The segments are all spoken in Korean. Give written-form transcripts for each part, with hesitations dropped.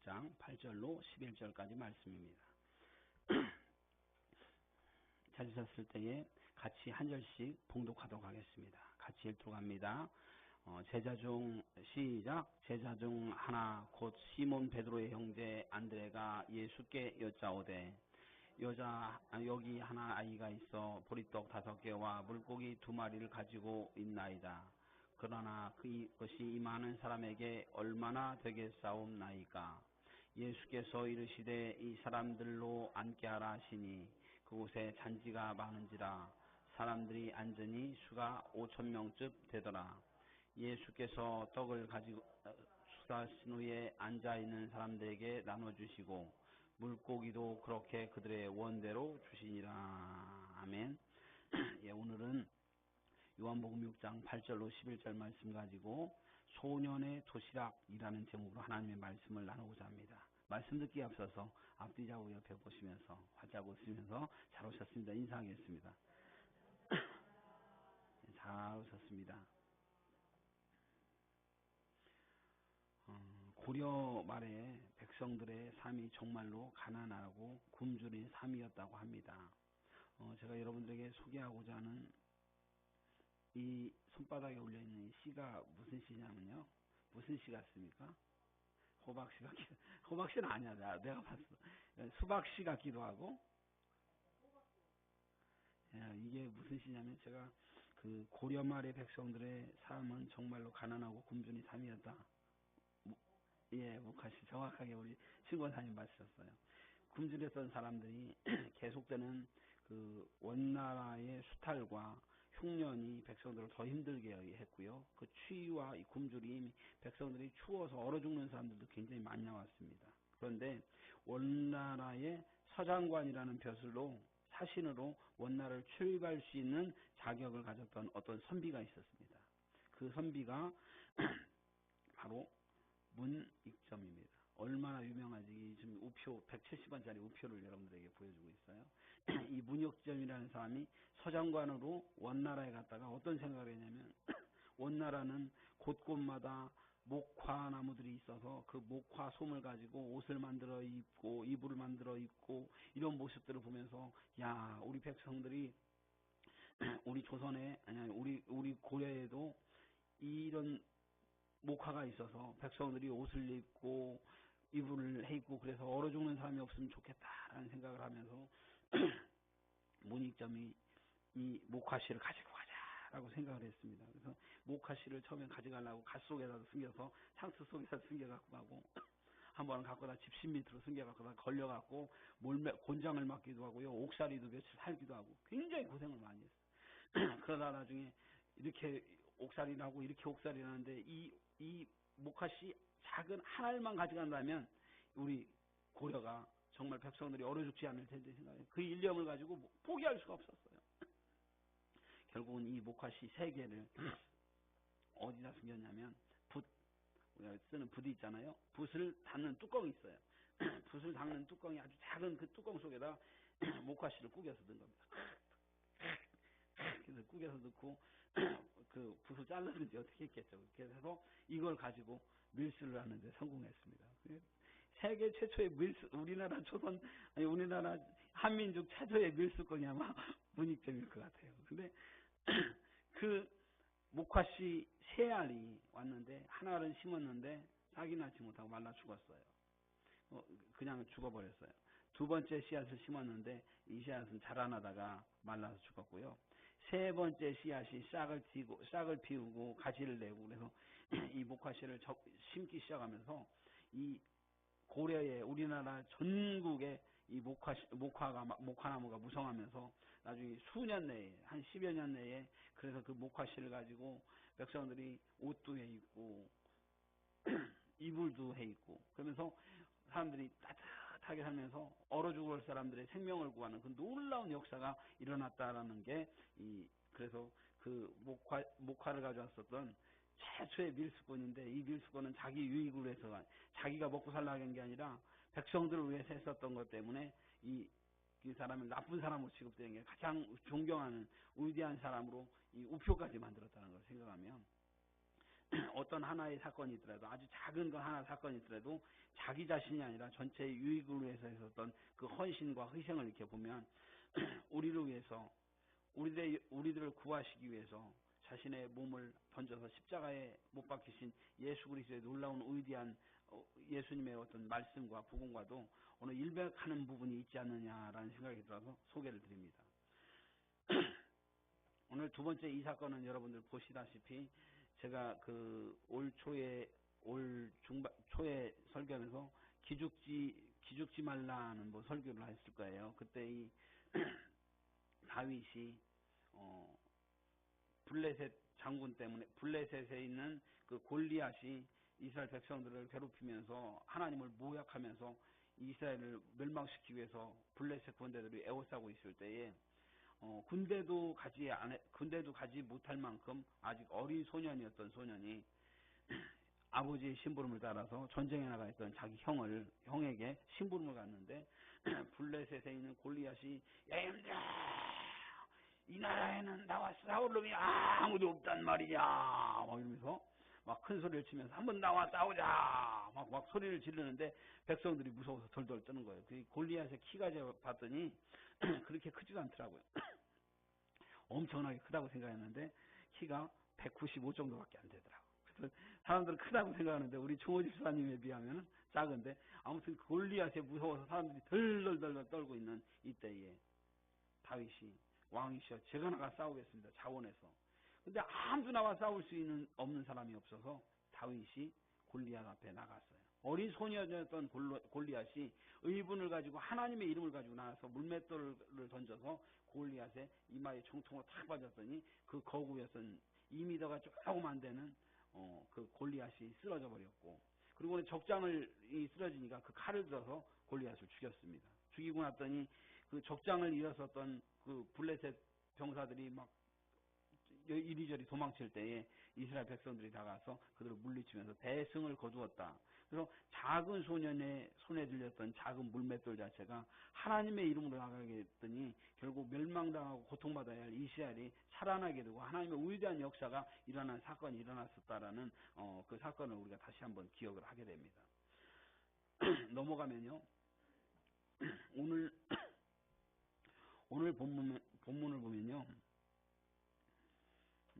6장 8절로 11절까지 말씀입니다. 찾으셨을 때에 같이 한 절씩 봉독하도록 하겠습니다. 같이 읽도록합니다. 제자 중 시작. 제자 중 하나 곧 시몬 베드로의 형제 안드레가 예수께 여짜오되 여기 하나 아이가 있어 보리떡 5개와 물고기 2마리를 가지고 있나이다. 그러나 그것이 이 많은 사람에게 얼마나 되겠사옵나이까. 예수께서 이르시되 이 사람들로 앉게 하라 하시니 그곳에 잔지가 많은지라 사람들이 앉으니 수가 5,000명쯤 되더라. 예수께서 떡을 가지고 수다신 후에 앉아있는 사람들에게 나눠주시고 물고기도 그렇게 그들의 원대로 주시니라. 아멘. 예, 오늘은 요한복음 6장 8절로 11절 말씀 가지고 소년의 도시락이라는 제목으로 하나님의 말씀을 나누고자 합니다. 말씀 듣기에 앞서서 앞뒤 좌우 옆에 보시면서 활짝 웃으면서 잘 오셨습니다. 인사하겠습니다. 잘 오셨습니다. 고려 말에 백성들의 삶이 정말로 가난하고 굶주린 삶이었다고 합니다. 제가 여러분들에게 소개하고자 하는 이 손바닥에 올려있는 이 시가 무슨 시냐면요. 무슨 시 같습니까? 호박씨 같기도, 호박씨는 아니야. 내가 봤어. 수박씨 같기도 하고, 이게 무슨 시냐면 제가 그 고려 말의 백성들의 삶은 정말로 가난하고 굶주린 삶이었다. 예, 목화씨 정확하게 우리 신권사님 맞으셨어요. 굶주렸던 사람들이 계속되는 그 원나라의 수탈과 흉년이 백성들을 더 힘들게 했고요. 그 추위와 이 굶주림이 백성들이 추워서 얼어 죽는 사람들도 굉장히 많이 나왔습니다. 그런데 원나라의 서장관이라는 벼슬로 사신으로 원나라를 출입할 수 있는 자격을 가졌던 어떤 선비가 있었습니다. 그 선비가 바로 문익점입니다. 얼마나 유명하지? 지금 우표 170원짜리 우표를 여러분들에게 보여주고 있어요. 이 문익점이라는 사람이 서장관으로 원나라에 갔다가 어떤 생각을 했냐면 원나라는 곳곳마다 목화나무들이 있어서 그 목화 솜을 가지고 옷을 만들어 입고 이불을 만들어 입고 이런 모습들을 보면서 야, 우리 백성들이 우리 조선에 아니 우리 고려에도 이런 목화가 있어서 백성들이 옷을 입고 이불을 해 입고 그래서 얼어 죽는 사람이 없으면 좋겠다라는 생각을 하면서 문익점이 이 목화씨를 가지고 가자라고 생각을 했습니다. 그래서 목화씨를 처음에 가져가려고 갓 속에다 숨겨서 상투 속에다 숨겨갖고 가고 한 번은 갖고다 집신 밑으로 숨겨갖고 걸려갖고 곤장을 맞기도 하고요. 옥살이도 며칠 살기도 하고 굉장히 고생을 많이 했어요. 그러다 나중에 이렇게 옥살이 나고 이렇게 옥살이 나는데 이 목화씨 작은 한 알만 가져간다면 우리 고려가 정말 백성들이 얼어 죽지 않을 텐데 생각해요. 그 일념을 가지고 포기할 수가 없었어요. 결국은 이 목화씨 3개를 어디다 숨겼냐면 우리가 쓰는 붓이 있잖아요. 붓을 닫는 뚜껑이 있어요. 붓을 닫는 뚜껑이 아주 작은 그 뚜껑 속에다 목화씨를 구겨서 넣은 겁니다. 그래서 구겨서 넣고 그 붓을 잘라든지 어떻게 했겠죠. 그래서 이걸 가지고 밀수를 하는데 성공했습니다. 세계 최초의 밀수, 우리나라 조선, 아니 우리나라 한민족 최초의 밀수권이 아마 문익점일 것 같아요. 근데 그 목화씨 3알이 왔는데 하나를 심었는데 싹이 나지 못하고 말라 죽었어요. 그냥 죽어버렸어요. 2번째 씨앗을 심었는데 이 씨앗은 자라나다가 말라서 죽었고요. 3번째 씨앗이 싹을 피우고 가지를 내고 그래서 이 목화씨를 심기 시작하면서 이 고려의 우리나라 전국에 이 목화나무가 무성하면서 나중에 수년 내에 한 10여 년 내에 그래서 그 목화씨를 가지고 백성들이 옷도 해 입고 이불도 해 입고 그러면서 사람들이 따뜻하게 살면서 얼어 죽을 사람들의 생명을 구하는 그 놀라운 역사가 일어났다라는 게 그래서 그 목화를 가져왔었던 최초의 밀수권인데 이 밀수권은 자기 유익을 위해서 자기가 먹고 살라고 한 게 아니라 백성들을 위해서 했었던 것 때문에 이 사람을 나쁜 사람으로 취급되는 게 가장 존경하는 위대한 사람으로 이 우표까지 만들었다는 걸 생각하면 어떤 하나의 사건이 있더라도 아주 작은 거 하나 사건이 있더라도 자기 자신이 아니라 전체의 유익을 위해서 했었던 그 헌신과 희생을 이렇게 보면 우리를 위해서 우리들을 구하시기 위해서 자신의 몸을 던져서 십자가에 못 박히신 예수 그리스도의 놀라운 위대한 예수님의 어떤 말씀과 복음과도 오늘 일맥하는 부분이 있지 않느냐라는 생각이 들어서 소개를 드립니다. 오늘 두 번째 이 사건은 여러분들 보시다시피 제가 그 올 초에 설교하면서 기죽지 말라는 뭐 설교를 했을 거예요. 그때 이 다윗이 블레셋 장군 때문에 블레셋에 있는 그 골리앗이 이스라엘 백성들을 괴롭히면서 하나님을 모욕하면서 이스라엘을 멸망시키기 위해서 블레셋 군대들이 에워싸고 있을 때에 군대도 가지 못할 만큼 아직 어린 소년이었던 소년이 아버지의 심부름을 따라서 전쟁에 나가 있던 자기 형에게 심부름을 갔는데 블레셋에 있는 골리앗이 야 형들 이 나라에는 나와 싸울 놈이 아무도 없단 말이냐 막 이러면서 막 큰 소리를 치면서 한번 나와 싸우자 막 소리를 지르는데 백성들이 무서워서 덜덜 떠는 거예요. 그 골리앗의 키가 봤더니 그렇게 크지도 않더라고요. 엄청나게 크다고 생각했는데 키가 195 정도밖에 안 되더라고. 그래서 사람들은 크다고 생각하는데 우리 총호 집사님에 비하면 작은데 아무튼 골리앗에 무서워서 사람들이 덜덜덜 떨고 있는 이때에 다윗이 왕이시여 제가 나가 싸우겠습니다. 자원해서. 근데 아무도 나와 싸울 수 없는 사람이 없어서 다윗이 골리앗 앞에 나갔어요. 어린 소녀였던 골리앗이 의분을 가지고 하나님의 이름을 가지고 나와서 물맷돌을 던져서 골리앗의 이마에 정통으로 탁 맞았더니 그 거구였던 2m가 조금 안 되는 그 골리앗이 쓰러져 버렸고 그리고 적장을 쓰러지니까 그 칼을 들어서 골리앗을 죽였습니다. 죽이고 났더니 그 적장을 잃었었던 그 블레셋 병사들이 막 이리저리 도망칠 때에 이스라엘 백성들이 다가서 그들을 물리치면서 대승을 거두었다. 그래서 작은 소년의 손에 들렸던 작은 물맷돌 자체가 하나님의 이름으로 나가게 했더니 결국 멸망당하고 고통받아야 할 이스라엘이 살아나게 되고 하나님의 위대한 역사가 일어난 사건이 일어났었다라는 그 사건을 우리가 다시 한번 기억을 하게 됩니다. 넘어가면요. 오늘 본문을 보면요.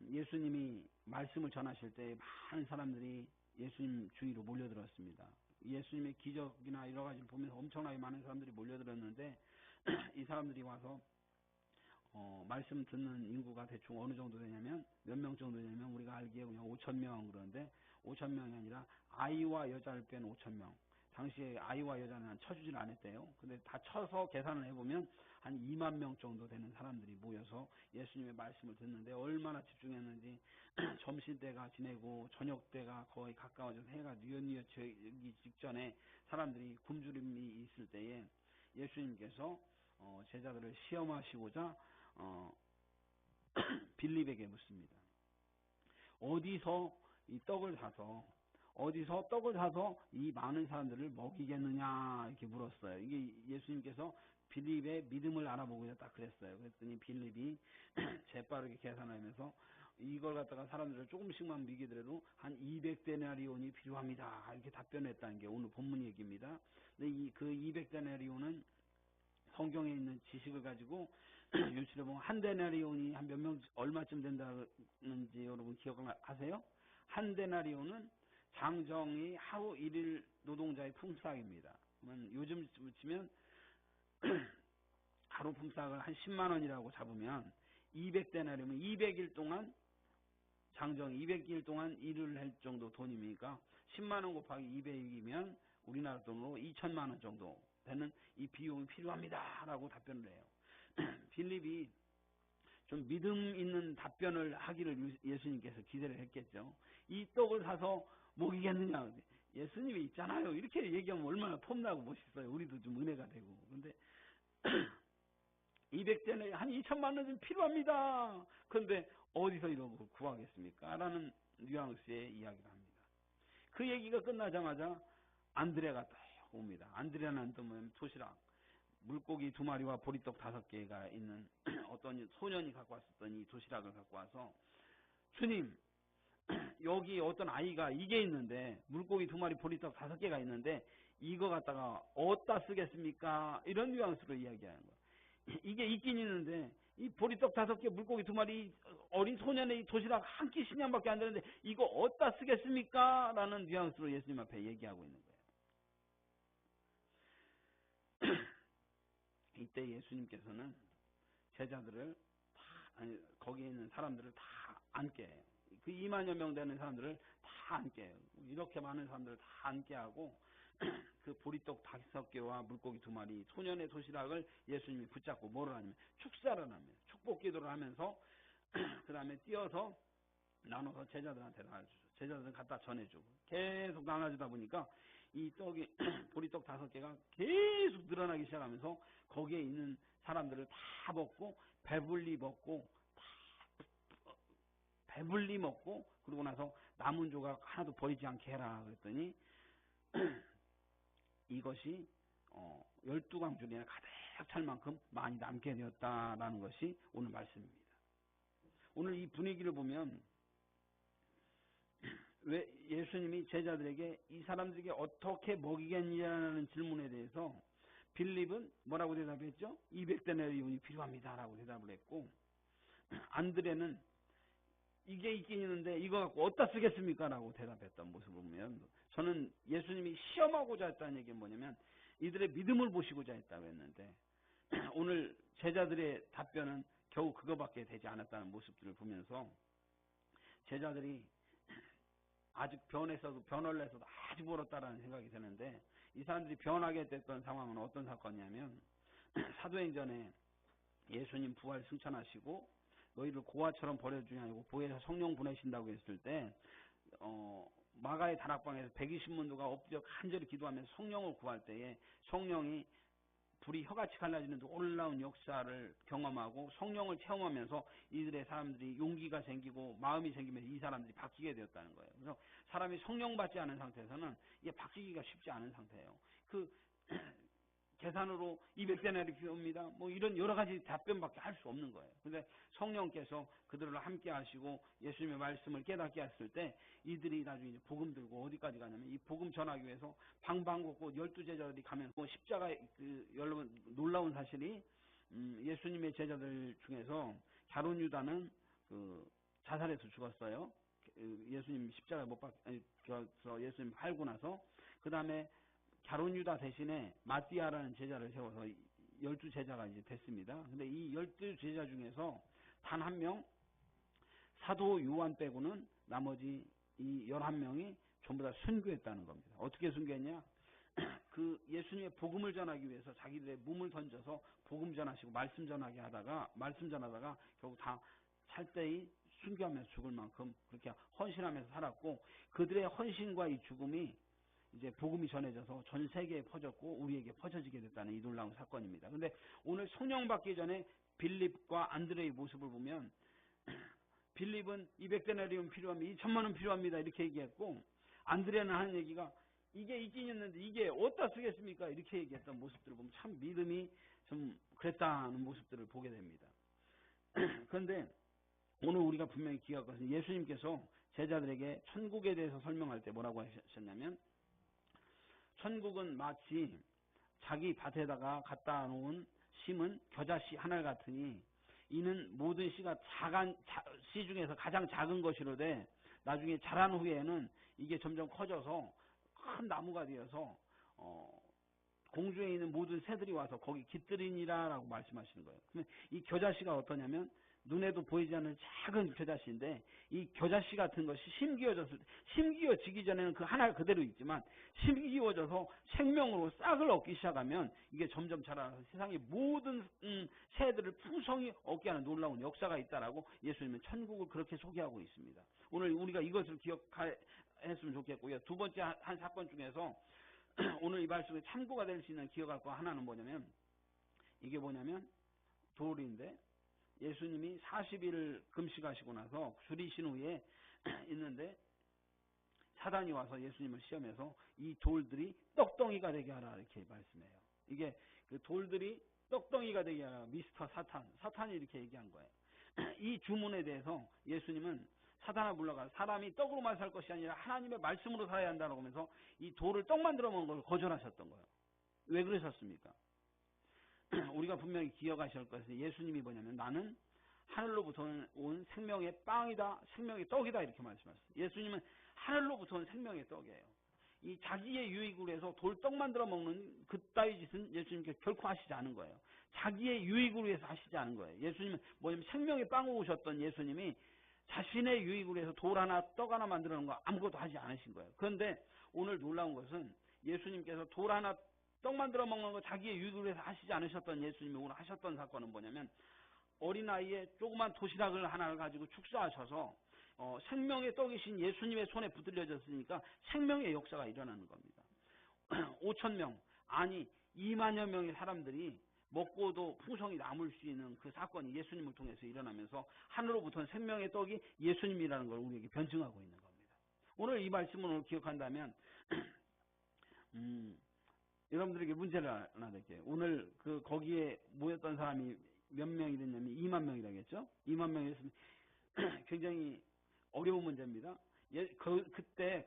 예수님이 말씀을 전하실 때 많은 사람들이 예수님 주위로 몰려들었습니다. 예수님의 기적이나 여러 가지를 보면서 엄청나게 많은 사람들이 몰려들었는데 이 사람들이 와서 말씀 듣는 인구가 대충 어느 정도 되냐면 몇 명 정도 되냐면 우리가 알기에 그냥 5,000명 그러는데 5,000명이 아니라 아이와 여자를 뺀 5,000명. 당시에 아이와 여자는 쳐주질 않았대요. 근데 다 쳐서 계산을 해보면 한 2만 명 정도 되는 사람들이 모여서 예수님의 말씀을 듣는데 얼마나 집중했는지 점심때가 지내고 저녁때가 거의 가까워져서 해가 뉘엿뉘엿지기 직전에 사람들이 굶주림이 있을 때에 예수님께서 제자들을 시험하시고자 빌립에게 묻습니다. 어디서 떡을 사서 이 많은 사람들을 먹이겠느냐 이렇게 물었어요. 이게 예수님께서 빌립의 믿음을 알아보고자 딱 그랬어요. 그랬더니 빌립이 재빠르게 계산하면서 이걸 갖다가 사람들을 조금씩만 먹이더라도 한 200데나리온이 필요합니다. 이렇게 답변했다는 게 오늘 본문 얘기입니다. 근데 그 200데나리온은 성경에 있는 지식을 가지고 유추해 보면 한 데나리온이 한 몇 명 얼마쯤 된다는지 여러분 기억하세요? 한 데나리온은 장정이 하루 1일 노동자의 품삯입니다. 요즘 치면 하루 품삯을 한 10만 원이라고 잡으면 200데나리온이면 200일 동안 장정 200일 동안 일을 할 정도 돈이니까 10만 원 곱하기 200이면 우리나라 돈으로 2천만 원 정도 되는 이 비용이 필요합니다. 라고 답변을 해요. 빌립이 좀 믿음 있는 답변을 하기를 예수님께서 기대를 했겠죠. 이 떡을 사서 먹이겠느냐. 예수님이 있잖아요. 이렇게 얘기하면 얼마나 폼나고 멋있어요. 우리도 좀 은혜가 되고. 그런데 200대는 한 2천만 원 좀 필요합니다. 그런데 어디서 이런 걸 구하겠습니까? 라는 뉘앙스의 이야기를 합니다. 그 얘기가 끝나자마자 안드레가 딱 옵니다. 안드레는 또 도시락. 물고기 2마리와 보리떡 5개가 있는 어떤 소년이 갖고 왔었던 이 도시락을 갖고 와서 주님 여기 어떤 아이가 이게 있는데 물고기 2마리 보리떡 5개가 있는데 이거 갖다가 어디다 쓰겠습니까? 이런 뉘앙스로 이야기하는 거야. 이게 있긴 있는데 이 보리떡 5개 물고기 2마리 어린 소년의 도시락 한 끼 식량밖에 안 되는데 이거 어디다 쓰겠습니까? 라는 뉘앙스로 예수님 앞에 얘기하고 있는 거예요. 이때 예수님께서는 제자들을 다 아니 거기에 있는 사람들을 다 앉게 해요. 그 2만여 명 되는 사람들을 다 앉게 해요. 이렇게 많은 사람들을 다 앉게 하고 그 보리떡 5개와 물고기 2마리 소년의 도시락을 예수님이 붙잡고 뭐를 하냐면 축사를 하면 축복 기도를 하면서 그 다음에 띄어서 나눠서 제자들한테 나눠주죠. 제자들은 갖다 전해주고 계속 나눠주다 보니까 이 떡이 보리떡 5개가 계속 늘어나기 시작하면서 거기에 있는 사람들을 다 먹고 배불리 먹고 그러고 나서 남은 조각 하나도 버리지 않게 해라 그랬더니 이것이 12광줄이나 가득 찰 만큼 많이 남게 되었다라는 것이 오늘 말씀입니다. 오늘 이 분위기를 보면 왜 예수님이 제자들에게 이 사람들에게 어떻게 먹이겠냐는 질문에 대해서 빌립은 뭐라고 대답했죠? 200데나리온이 필요합니다라고 대답을 했고 안드레는 이게 있긴 있는데 이거 갖고 어디다 쓰겠습니까? 라고 대답했던 모습을 보면 저는 예수님이 시험하고자 했다는 얘기는 뭐냐면 이들의 믿음을 보시고자 했다고 했는데 오늘 제자들의 답변은 겨우 그거밖에 되지 않았다는 모습들을 보면서 제자들이 아직 변화를 해서도 아주 멀었다라는 생각이 드는데 이 사람들이 변하게 됐던 상황은 어떤 사건이냐면 사도행전에 예수님 부활 승천하시고 너희를 고아처럼 버려주지 아니고 보혜사 성령 보내신다고 했을 때 마가의 다락방에서 120문도가 엎드려 간절히 기도하면서 성령을 구할 때에 성령이 불이 혀같이 갈라지는 놀라운 역사를 경험하고 성령을 체험하면서 이들의 사람들이 용기가 생기고 마음이 생기면서 이 사람들이 바뀌게 되었다는 거예요. 그래서 사람이 성령 받지 않은 상태에서는 이게 바뀌기가 쉽지 않은 상태예요. 그 계산으로 200데나리 필요합니다. 뭐 이런 여러 가지 답변밖에 할 수 없는 거예요. 근데 성령께서 그들을 함께 하시고 예수님의 말씀을 깨닫게 했을 때 이들이 나중에 이제 복음 들고 어디까지 가냐면 이 복음 전하기 위해서 방방곡곡 12제자들이 가면서 십자가 여러분 놀라운 사실이 예수님의 제자들 중에서 가룟 유다는 자살해서 죽었어요. 예수님 십자가에 못 박혀서 예수님 팔고 나서 그 다음에 가룟 유다 대신에 마띠아라는 제자를 세워서 12제자가 이제 됐습니다. 근데 이 12제자 중에서 단 한 명 사도 요한 빼고는 나머지 이 11명이 전부 다 순교했다는 겁니다. 어떻게 순교했냐? 그 예수님의 복음을 전하기 위해서 자기들의 몸을 던져서 복음 전하시고 말씀 전하다가 결국 다 살때히 순교하면서 죽을 만큼 그렇게 헌신하면서 살았고 그들의 헌신과 이 죽음이 이제 복음이 전해져서 전 세계에 퍼졌고 우리에게 퍼져지게 됐다는 이 놀라운 사건입니다. 근데 오늘 성령 받기 전에 빌립과 안드레의 모습을 보면 빌립은 200데나리온 필요합니다. 2천만 원 필요합니다. 이렇게 얘기했고 안드레는 하는 얘기가 이게 있긴 있는데 이게 어디다 쓰겠습니까? 이렇게 얘기했던 모습들을 보면 참 믿음이 좀 그랬다는 모습들을 보게 됩니다. 그런데 오늘 우리가 분명히 기억할 것은 예수님께서 제자들에게 천국에 대해서 설명할 때 뭐라고 하셨냐면 천국은 마치 자기 밭에다가 갖다 놓은 심은 겨자씨 하나 같으니 이는 모든 씨가 씨 중에서 가장 작은 것이로되 나중에 자란 후에는 이게 점점 커져서 큰 나무가 되어서 공중에 있는 모든 새들이 와서 거기 깃들이니라 라고 말씀하시는 거예요. 그러면 이 겨자씨가 어떠냐면 눈에도 보이지 않는 작은 겨자씨인데 이 겨자씨 같은 것이 심기어지기 전에는 그 하나가 그대로 있지만 심기어져서 생명으로 싹을 얻기 시작하면 이게 점점 자라서 세상의 모든 새들을 풍성히 얻게 하는 놀라운 역사가 있다라고 예수님은 천국을 그렇게 소개하고 있습니다. 오늘 우리가 이것을 기억했으면 좋겠고요. 두 번째 한 사건 중에서 오늘 이 말씀에 참고가 될 수 있는 기억할 거 하나는 뭐냐면 이게 뭐냐면 돌인데 예수님이 40일 금식하시고 나서 줄이신 후에 있는데 사단이 와서 예수님을 시험해서 이 돌들이 떡덩이가 되게 하라 이렇게 말씀해요. 이게 그 돌들이 떡덩이가 되게 하라 미스터 사탄이 이렇게 얘기한 거예요. 이 주문에 대해서 예수님은 사단아 물러가. 사람이 떡으로만 살 것이 아니라 하나님의 말씀으로 살아야 한다고 하면서 이 돌을 떡 만들어 먹는 걸 거절하셨던 거예요. 왜 그러셨습니까? 우리가 분명히 기억하실 것은 예수님이 뭐냐면 나는 하늘로부터 온 생명의 빵이다, 생명의 떡이다 이렇게 말씀하셨어요. 예수님은 하늘로부터 온 생명의 떡이에요. 이 자기의 유익을 위해서 돌떡 만들어 먹는 그따위 짓은 예수님께서 결코 하시지 않은 거예요. 자기의 유익을 위해서 하시지 않은 거예요. 예수님은 뭐냐면 생명의 빵을 오셨던 예수님이 자신의 유익을 위해서 돌 하나 떡 하나 만들어 놓은 거 아무것도 하지 않으신 거예요. 그런데 오늘 놀라운 것은 예수님께서 돌 하나 떡 만들어 먹는 거 자기의 유익을 위해서 하시지 않으셨던 예수님이 오늘 하셨던 사건은 뭐냐면 어린아이의 조그만 도시락을 하나를 가지고 축사하셔서 생명의 떡이신 예수님의 손에 붙들려졌으니까 생명의 역사가 일어나는 겁니다. 5,000명 아니 2만여 명의 사람들이 먹고도 풍성이 남을 수 있는 그 사건이 예수님을 통해서 일어나면서 하늘로부터는 생명의 떡이 예수님이라는 걸 우리에게 변증하고 있는 겁니다. 오늘 이 말씀을 오늘 기억한다면 여러분들에게 문제를 하나 드릴게요. 오늘 거기에 모였던 사람이 몇 명이 됐냐면 2만 명이라겠죠? 2만 명이었으면 굉장히 어려운 문제입니다. 그때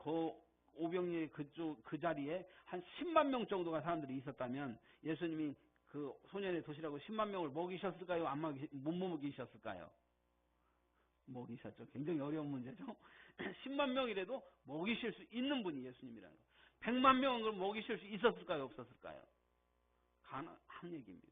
오병리의 그 자리에 한 10만 명 정도가 사람들이 있었다면 예수님이 그 소년의 도시락으로 10만 명을 먹이셨을까요? 못 먹이셨을까요? 먹이셨죠. 굉장히 어려운 문제죠. 10만 명이라도 먹이실 수 있는 분이 예수님이라는 거. 100만 명은 그럼 먹이실 수 있었을까요? 없었을까요? 가능한 얘기입니다.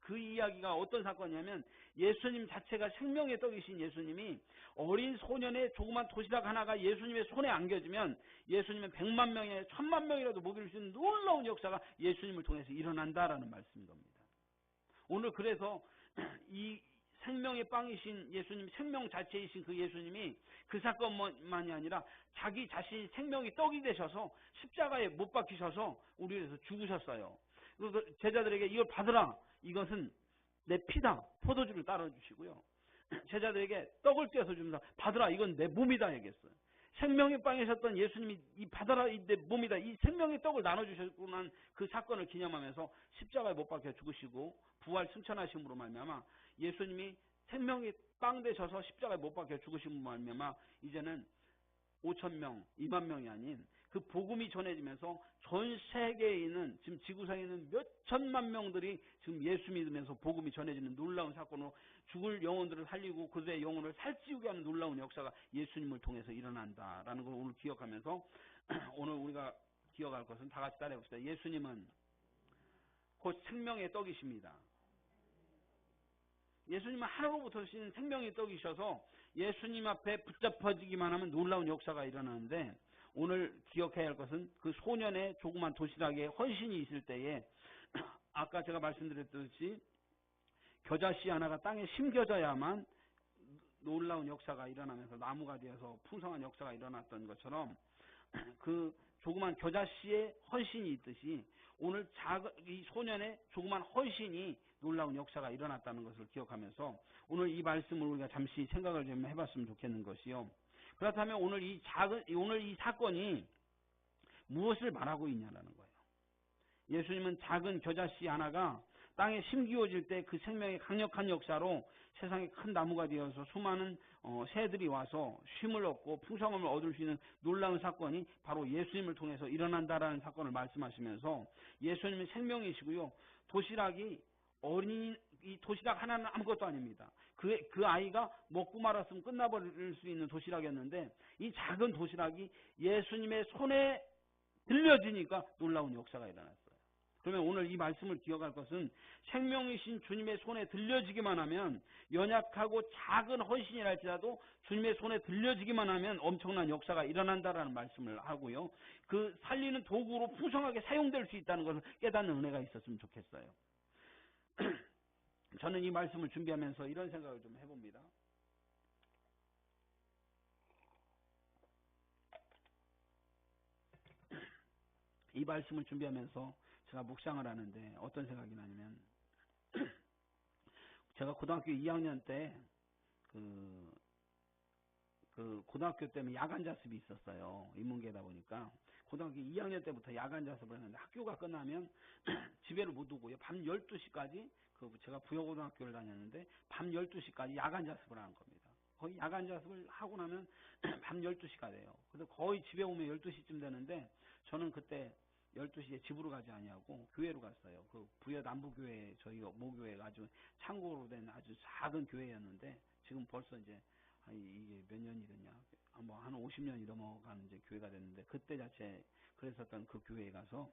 그 이야기가 어떤 사건이냐면 예수님 자체가 생명의 떡이신 예수님이 어린 소년의 조그만 도시락 하나가 예수님의 손에 안겨지면 예수님은 100만 명에 1000만 명이라도 먹일 수 있는 놀라운 역사가 예수님을 통해서 일어난다라는 말씀인 겁니다. 오늘 그래서 이 생명의 빵이신 예수님, 생명 자체이신 그 예수님이 그 사건만이 아니라 자기 자신이 생명이 떡이 되셔서 십자가에 못 박히셔서 우리를 위해서 죽으셨어요. 그래서 제자들에게 이걸 받으라. 이것은 내 피다. 포도주를 따라주시고요. 제자들에게 떡을 떼어서 주면서 받으라. 이건 내 몸이다 얘기했어요. 생명의 빵이셨던 예수님이 이 받아라 이 내 몸이다. 이 생명의 떡을 나눠주셨고 난 그 사건을 기념하면서 십자가에 못 박혀 죽으시고 부활 승천하심으로 말미암아 예수님이 생명의 빵 되셔서 십자가에 못 박혀 죽으심으로 말미암아 이제는 5,000명, 2만 명이 아닌 그 복음이 전해지면서 전 세계에 있는 지금 지구상에 있는 몇 천만 명들이 지금 예수 믿으면서 복음이 전해지는 놀라운 사건으로 죽을 영혼들을 살리고 그들의 영혼을 살찌우게 하는 놀라운 역사가 예수님을 통해서 일어난다라는 걸 오늘 기억하면서 오늘 우리가 기억할 것은 다 같이 따라해 봅시다. 예수님은 곧 생명의 떡이십니다. 예수님은 하늘로부터 오신 생명의 떡이셔서 예수님 앞에 붙잡혀지기만 하면 놀라운 역사가 일어나는데 오늘 기억해야 할 것은 그 소년의 조그만 도시락에 헌신이 있을 때에 아까 제가 말씀드렸듯이 겨자씨 하나가 땅에 심겨져야만 놀라운 역사가 일어나면서 나무가 되어서 풍성한 역사가 일어났던 것처럼 그 조그만 겨자씨의 헌신이 있듯이 오늘 이 소년의 조그만 헌신이 놀라운 역사가 일어났다는 것을 기억하면서 오늘 이 말씀을 우리가 잠시 생각을 좀 해봤으면 좋겠는 것이요. 그렇다면 오늘 이 사건이 무엇을 말하고 있냐라는 거예요. 예수님은 작은 겨자씨 하나가 땅에 심기워질 때 그 생명의 강력한 역사로 세상에 큰 나무가 되어서 수많은 새들이 와서 쉼을 얻고 풍성함을 얻을 수 있는 놀라운 사건이 바로 예수님을 통해서 일어난다라는 사건을 말씀하시면서 예수님은 생명이시고요. 이 도시락 하나는 아무것도 아닙니다. 그 아이가 먹고 말았으면 끝나버릴 수 있는 도시락이었는데 이 작은 도시락이 예수님의 손에 들려지니까 놀라운 역사가 일어났어요. 그러면 오늘 이 말씀을 기억할 것은 생명이신 주님의 손에 들려지기만 하면 연약하고 작은 헌신이라 할지라도 주님의 손에 들려지기만 하면 엄청난 역사가 일어난다라는 말씀을 하고요. 그 살리는 도구로 풍성하게 사용될 수 있다는 것을 깨닫는 은혜가 있었으면 좋겠어요. 저는 이 말씀을 준비하면서 이런 생각을 좀 해봅니다. 이 말씀을 준비하면서 제가 묵상을 하는데 어떤 생각이 나냐면 제가 고등학교 2학년 때 그 고등학교 때문에 야간 자습이 있었어요. 인문계다 보니까 고등학교 2학년 때부터 야간 자습을 했는데 학교가 끝나면 집에를 못 오고요. 밤 12시까지 제가 부여고등학교를 다녔는데 밤 12시까지 야간 자습을 하는 겁니다. 거의 야간 자습을 하고 나면 밤 12시가 돼요. 그래서 거의 집에 오면 12시쯤 되는데 저는 그때 12시에 집으로 가지 아니하고 교회로 갔어요. 그 부여 남부교회 저희 모교회가 아주 창고로 된 아주 작은 교회였는데 지금 벌써 이제 이게 몇 년이 됐냐 뭐 한 50년이 넘어가는 이제 교회가 됐는데 그때 자체 그랬었던 그 교회에 가서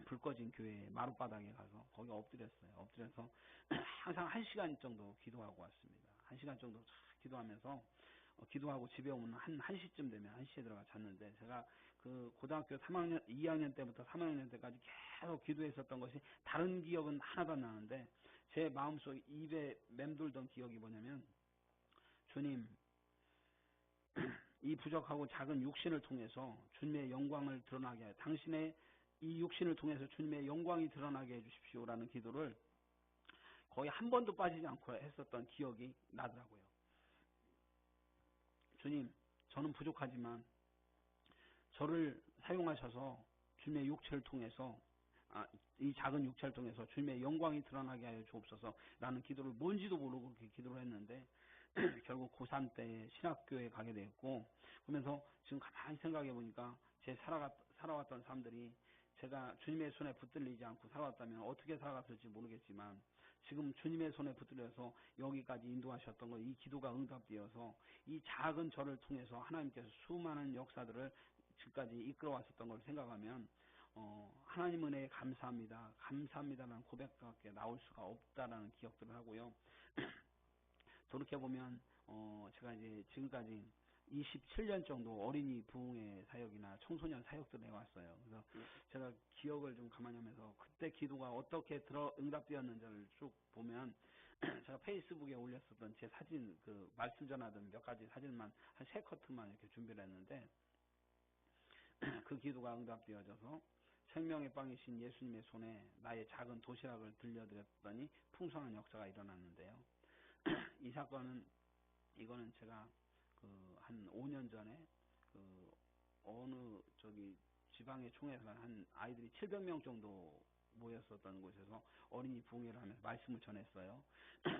불 꺼진 교회 마룻바닥에 가서 거기 엎드렸어요. 엎드려서 항상 1시간 정도 기도하고 왔습니다. 1시간 정도 기도하면서 기도하고 집에 오면 한 1시쯤 되면 1시에 들어가 잤는데 제가 그 고등학교 3학년 2학년 때부터 3학년 때까지 계속 기도했었던 것이 다른 기억은 하나도 안 나는데 제 마음속 입에 맴돌던 기억이 뭐냐면 주님 이 부족하고 작은 육신을 통해서 주님의 영광을 드러나게 하여 당신의 이 육신을 통해서 주님의 영광이 드러나게 해주십시오라는 기도를 거의 한 번도 빠지지 않고 했었던 기억이 나더라고요. 주님, 저는 부족하지만 저를 사용하셔서 주님의 육체를 통해서 이 작은 육체를 통해서 주님의 영광이 드러나게 하여 주옵소서라는 기도를 뭔지도 모르고 그렇게 기도를 했는데 결국 고3 때 신학교에 가게 되었고 그러면서 지금 가만히 생각해 보니까 제 살아왔던 사람들이 제가 주님의 손에 붙들리지 않고 살아왔다면 어떻게 살아갔을지 모르겠지만 지금 주님의 손에 붙들려서 여기까지 인도하셨던 것, 이 기도가 응답되어서 이 작은 저를 통해서 하나님께서 수많은 역사들을 지금까지 이끌어왔었던 걸 생각하면 하나님 은혜에 감사합니다. 감사합니다라는 고백밖에 나올 수가 없다라는 기억들을 하고요. 돌이켜보면 제가 이제 지금까지 27년 정도 어린이 부흥회 사역이나 청소년 사역들을 해왔어요. 그래서 제가 기억을 좀 가만히 하면서 그때 기도가 어떻게 응답되었는지를 쭉 보면 제가 페이스북에 올렸었던 제 사진 그 말씀 전하던 몇 가지 사진만 한 3커트만 이렇게 준비를 했는데 그 기도가 응답되어져서 생명의 빵이신 예수님의 손에 나의 작은 도시락을 들려드렸더니 풍성한 역사가 일어났는데요. 이 사건은 이거는 제가 한 5년 전에 어느 지방의 총회에서 한 아이들이 700명 정도 모였었던 곳에서 어린이 부흥회를 하면서 말씀을 전했어요.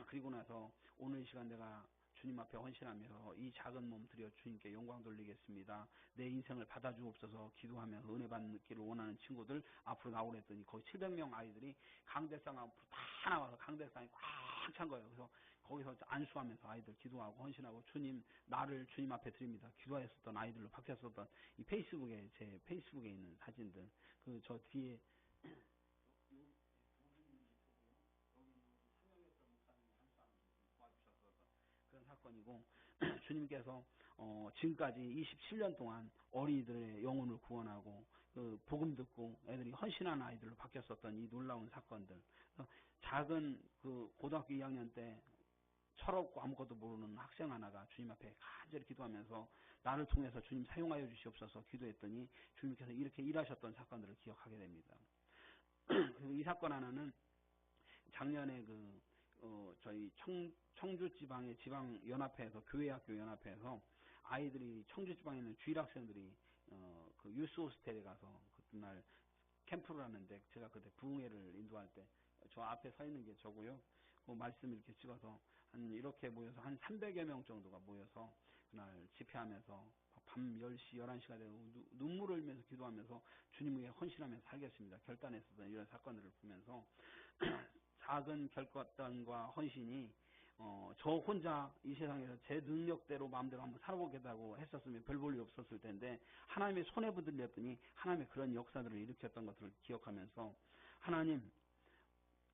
그리고 나서 오늘 이 시간 내가 주님 앞에 헌신하면서 이 작은 몸 드려 주님께 영광 돌리겠습니다. 내 인생을 받아주옵소서 기도하면서 은혜 받기를 원하는 친구들 앞으로 나오랬더니 거의 700명 아이들이 강대상 앞으로 다 나와서 강대상이 꽉 찬 거예요. 그래서 거기서 안수하면서 아이들 기도하고 헌신하고 주님 나를 주님 앞에 드립니다. 기도했었던 아이들로 바뀌었었던 이 페이스북에 제 페이스북에 있는 사진들 그 저 뒤에 그런 사건이고 주님께서 지금까지 27년 동안 어린이들의 영혼을 구원하고 그 복음 듣고 애들이 헌신하는 아이들로 바뀌었었던 이 놀라운 사건들 작은 그 고등학교 2학년 때 철없고 아무것도 모르는 학생 하나가 주님 앞에 간절히 기도하면서 나를 통해서 주님 사용하여 주시옵소서 기도했더니 주님께서 이렇게 일하셨던 사건들을 기억하게 됩니다. 그리고 이 사건 하나는 작년에 저희 청주지방의 지방연합회에서 교회학교 연합회에서 아이들이 청주지방에 있는 주일학생들이 그 유스 호스텔에 가서 그날 캠프를 하는데 제가 그때 부흥회를 인도할 때 저 앞에 서 있는 게 저고요. 그 말씀을 이렇게 찍어서 한 이렇게 모여서 한 300여 명 정도가 모여서 그날 집회하면서 밤 10시, 11시가 되고 눈물을 흘리면서 기도하면서 주님에게 헌신하면서 살겠습니다. 결단했었던 이런 사건들을 보면서 작은 결단과 헌신이 저 혼자 이 세상에서 제 능력대로 마음대로 한번 살아보겠다고 했었으면 별 볼 일 없었을 텐데 하나님의 손에 붙들렸더니 하나님의 그런 역사들을 일으켰던 것들을 기억하면서 하나님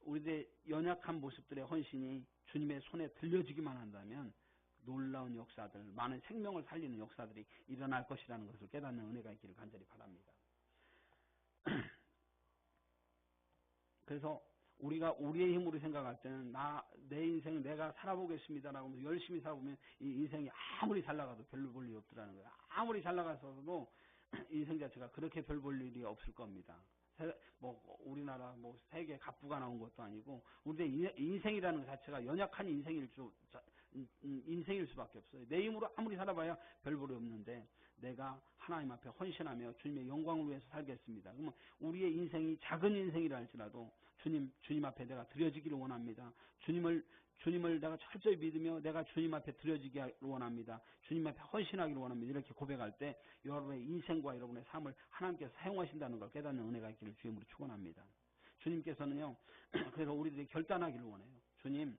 우리들의 연약한 모습들의 헌신이 주님의 손에 들려지기만 한다면 놀라운 역사들, 많은 생명을 살리는 역사들이 일어날 것이라는 것을 깨닫는 은혜가 있기를 간절히 바랍니다. 그래서 우리가 우리의 힘으로 생각할 때는 내 인생 내가 살아보겠습니다라고 하면서 열심히 살아보면 이 인생이 아무리 잘 나가도 별로 볼 일이 없더라는 거예요. 아무리 잘 나가서도 인생 자체가 그렇게 별 볼 일이 없을 겁니다. 우리나라 세계 갑부가 나온 것도 아니고 우리의 인생이라는 것 자체가 연약한 인생일 수밖에 없어요. 내 힘으로 아무리 살아봐야 별 볼이 없는데 내가 하나님 앞에 헌신하며 주님의 영광을 위해서 살겠습니다. 그러면 우리의 인생이 작은 인생이라 할지라도 주님 앞에 내가 드려지기를 원합니다. 주님을 내가 철저히 믿으며 내가 주님 앞에 드려지기 원합니다. 주님 앞에 헌신하기를 원합니다. 이렇게 고백할 때 여러분의 인생과 여러분의 삶을 하나님께서 사용하신다는 걸 깨닫는 은혜가 있기를 주님으로 축원합니다. 주님께서는요. 그래서 우리들이 결단하기를 원해요. 주님,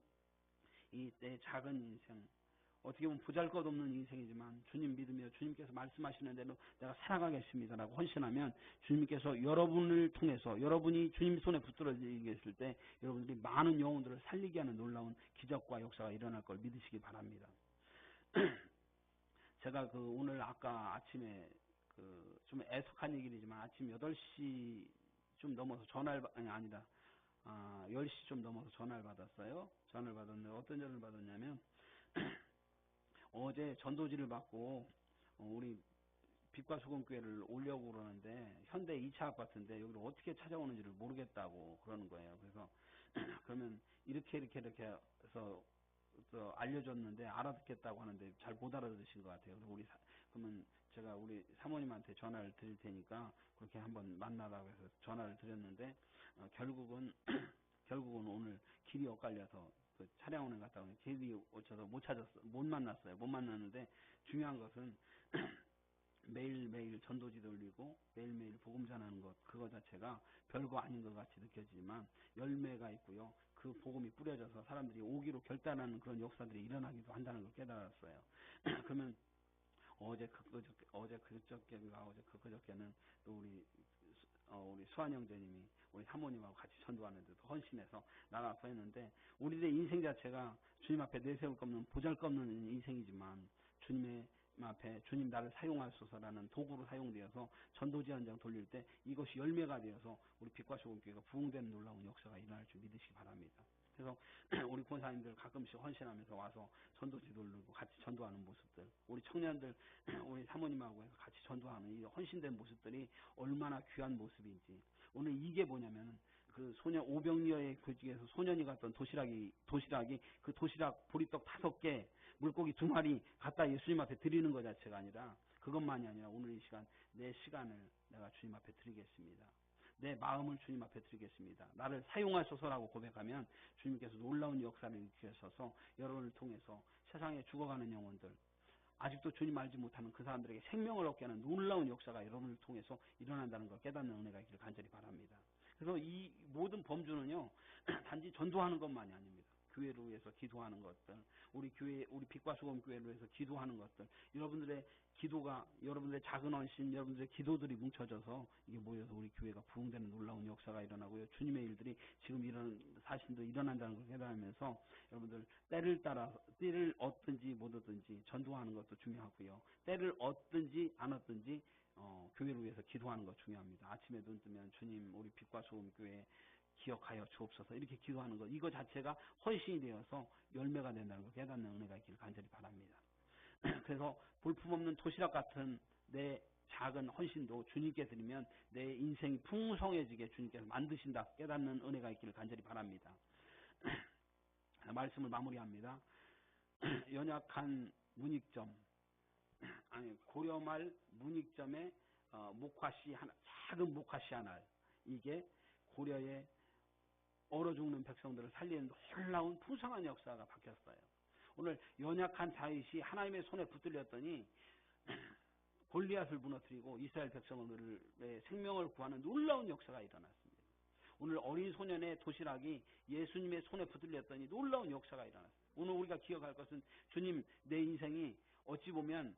이 내 작은 인생, 어떻게 보면 보잘것없는 인생이지만 주님 믿으며 주님께서 말씀하시는 대로 내가 살아가겠습니다라고 헌신하면 주님께서 여러분을 통해서 여러분이 주님 손에 붙들어지게 때 여러분들이 많은 영혼들을 살리게 하는 놀라운 기적과 역사가 일어날 걸 믿으시기 바랍니다. 제가 오늘 아까 아침에 좀 애석한 얘기이지만 아침 8시 좀 넘어서 전화를 아니다. 10시 좀 넘어서 전화를 받았어요. 전화를 받았는데 어떤 전화를 받았냐면 어제 전도지를 받고 우리 빛과 소금교회를 오려고 그러는데 현대 2차 아파트인데 여기를 어떻게 찾아오는지를 모르겠다고 그러는 거예요. 그래서 그러면 이렇게 해서 알려줬는데 알아듣겠다고 하는데 잘 못 알아들으신 것 같아요. 그리고 그러면 제가 우리 사모님한테 전화를 드릴 테니까 그렇게 한번 만나라고 해서 전화를 드렸는데 결국은 오늘 길이 엇갈려서 차량원에 갔다 오니 길이 엇쳐서 못 만났어요. 못 만났는데 중요한 것은 매일매일 전도지 돌리고 매일매일 복음 전하는 것 그거 자체가 별거 아닌 것 같이 느껴지지만 열매가 있고요. 그 복음이 뿌려져서 사람들이 오기로 결단하는 그런 역사들이 일어나기도 한다는 걸 깨달았어요. 그러면 그저께는 또 우리 수환 형제님이 우리 사모님하고 같이 전도하는데도 헌신해서 나가서 했는데 우리들의 인생 자체가 주님 앞에 내세울 것 없는 보잘것없는 인생이지만 주님의 앞에 주님 나를 사용하소서라는 도구로 사용되어서 전도지 현장 돌릴 때 이것이 열매가 되어서 우리 빛과 소금교회가 부흥되는 놀라운 역사가 일어날 줄 믿으시기 바랍니다. 그래서 우리 권사님들 가끔씩 헌신하면서 와서 전도지 돌리고 같이 전도하는 모습들, 우리 청년들, 우리 사모님하고 해서 같이 전도하는 이 헌신된 모습들이 얼마나 귀한 모습인지. 오늘 이게 뭐냐면 그 소년 오병이어의 교직에서 소년이 갔던 도시락이 그 도시락 보리떡 5개, 물고기 2마리 갖다 예수님 앞에 드리는 것 자체가 아니라 그것만이 아니라 오늘 이 시간 내 시간을 내가 주님 앞에 드리겠습니다. 내 마음을 주님 앞에 드리겠습니다. 나를 사용하소서라고 고백하면 주님께서 놀라운 역사를 일으키셔서 여러분을 통해서 세상에 죽어가는 영혼들 아직도 주님 알지 못하는 그 사람들에게 생명을 얻게 하는 놀라운 역사가 여러분을 통해서 일어난다는 걸 깨닫는 은혜가 있기를 간절히 바랍니다. 그래서 이 모든 범주는요 단지 전도하는 것만이 아닙니다. 교회를 위해서 기도하는 것들, 우리 빛과 소금 교회를 위해서 기도하는 것들, 여러분들의 기도가, 여러분들의 작은 헌신, 여러분들의 기도들이 뭉쳐져서 이게 모여서 우리 교회가 부흥되는 놀라운 역사가 일어나고요. 주님의 일들이 지금 이런 사실도 일어난다는 걸 깨달으면서 여러분들 때를 얻든지 못 얻든지 전도하는 것도 중요하고요. 때를 얻든지 안 얻든지 교회를 위해서 기도하는 것 중요합니다. 아침에 눈 뜨면 주님 우리 빛과 소금 교회 기억하여 주옵소서 이렇게 기도하는 것 이거 자체가 헌신이 되어서 열매가 된다는 걸 깨닫는 은혜가 있기를 간절히 바랍니다. 그래서 볼품없는 도시락 같은 내 작은 헌신도 주님께 드리면 내 인생이 풍성해지게 주님께서 만드신다 깨닫는 은혜가 있기를 간절히 바랍니다. 말씀을 마무리합니다. 연약한 문익점 고려말 문익점의 목화씨 하나 작은 목화씨 하나 이게 고려의 얼어 죽는 백성들을 살리는 놀라운 풍성한 역사가 바뀌었어요. 오늘 연약한 다윗이 하나님의 손에 붙들렸더니 골리앗을 무너뜨리고 이스라엘 백성들의 생명을 구하는 놀라운 역사가 일어났습니다. 오늘 어린 소년의 도시락이 예수님의 손에 붙들렸더니 놀라운 역사가 일어났습니다. 오늘 우리가 기억할 것은 주님 내 인생이 어찌 보면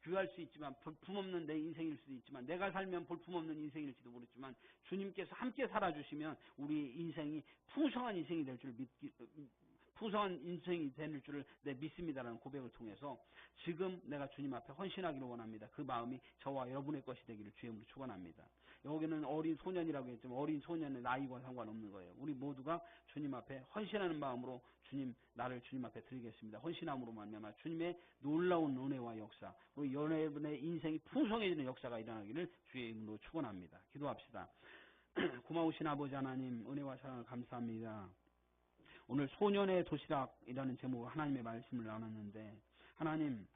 귀할 수 있지만 볼품없는 내 인생일 수도 있지만 내가 살면 볼품없는 인생일지도 모르지만 주님께서 함께 살아주시면 우리 인생이 풍성한 인생이 될 줄 풍성한 인생이 될 줄을 믿습니다라는 고백을 통해서 지금 내가 주님 앞에 헌신하기를 원합니다. 그 마음이 저와 여러분의 것이 되기를 주님으로 축원합니다. 여기는 어린 소년이라고 했지만 어린 소년의 나이와 상관없는 거예요. 우리 모두가 주님 앞에 헌신하는 마음으로 나를 주님 앞에 드리겠습니다. 헌신함으로 말미암아 주님의 놀라운 은혜와 역사, 우리 여러분의 인생이 풍성해지는 역사가 일어나기를 주의 이름으로 축원합니다. 기도합시다. 고마우신 아버지 하나님 은혜와 사랑을 감사합니다. 오늘 소년의 도시락이라는 제목으로 하나님의 말씀을 나눴는데 하나님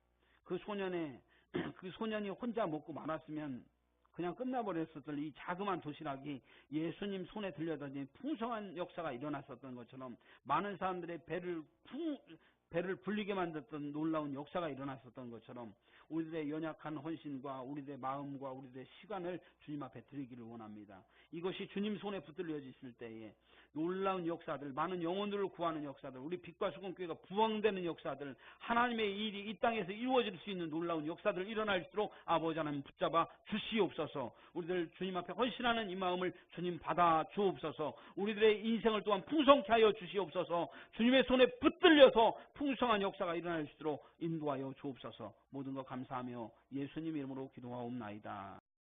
그 소년이 혼자 먹고 말았으면 그냥 끝나버렸었던 이 자그마한 도시락이 예수님 손에 들려다니 풍성한 역사가 일어났었던 것처럼 많은 사람들의 배를 불리게 만들었던 놀라운 역사가 일어났었던 것처럼 우리들의 연약한 헌신과 우리들의 마음과 우리들의 시간을 주님 앞에 드리기를 원합니다. 이것이 주님 손에 붙들려지실 때에 놀라운 역사들, 많은 영혼들을 구하는 역사들, 우리 빛과 수금교회가 부흥되는 역사들, 하나님의 일이 이 땅에서 이루어질 수 있는 놀라운 역사들 일어날수록 아버지 하나님 붙잡아 주시옵소서. 우리들 주님 앞에 헌신하는 이 마음을 주님 받아 주옵소서. 우리들의 인생을 또한 풍성케 하여 주시옵소서. 주님의 손에 붙들려서 풍성한 역사가 일어날 수 있도록 인도하여 주옵소서. 모든 것 감사하며 예수님 이름으로 기도하옵나이다.